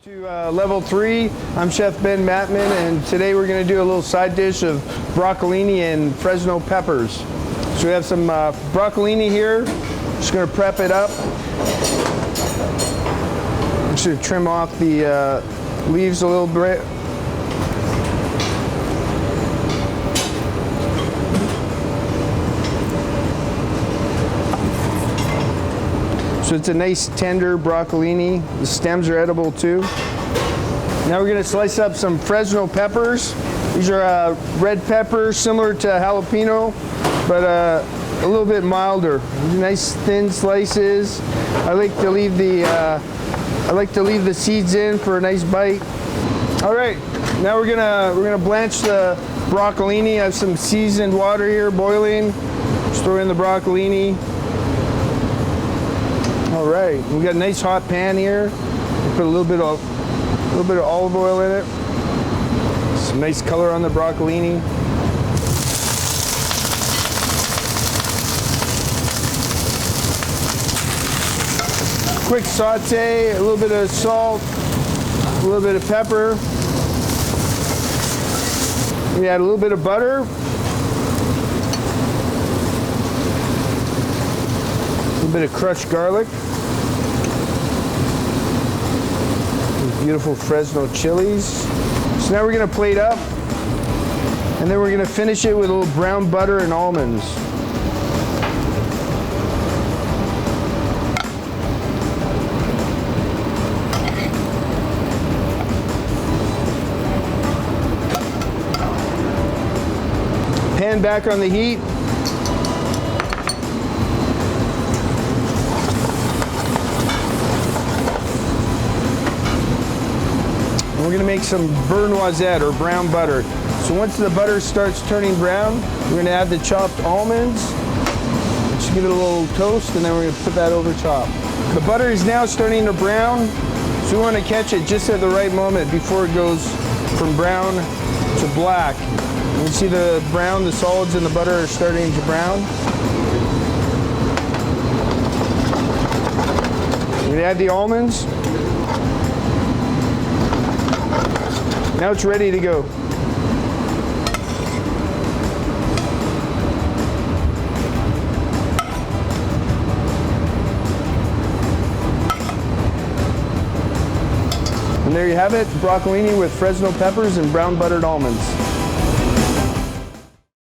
To level 3, I'm Chef Ben Matman, and today we're going to do a little side dish of broccolini and Fresno peppers. So we have some broccolini here. Just going to prep it up. I'm just going to trim off the leaves a little bit. So it's a nice tender broccolini. The stems are edible too. Now we're going to slice up some Fresno peppers. These are red peppers, similar to jalapeno, but a little bit milder. Nice thin slices. I like to leave the seeds in for a nice bite. All right, now we're gonna blanch the broccolini. I have some seasoned water here boiling. Just throw in the broccolini. All right, we got a nice hot pan here. We'll put a little bit of olive oil in it. Some nice color on the broccolini. Quick saute, a little bit of salt, a little bit of pepper. We add a little bit of butter. A little bit of crushed garlic. These beautiful Fresno chilies. So now we're going to plate up, and then we're going to finish it with a little brown butter and almonds. Pan back on the heat. And we're going to make some beurre noisette or brown butter. So once the butter starts turning brown, we're going to add the chopped almonds. Just give it a little toast, and then we're going to put that over top. The butter is now starting to brown, so we want to catch it just at the right moment before it goes from brown to black. You can see the brown, the solids in the butter are starting to brown. We're going to add the almonds. Now it's ready to go. And there you have it, broccolini with Fresno peppers and brown buttered almonds.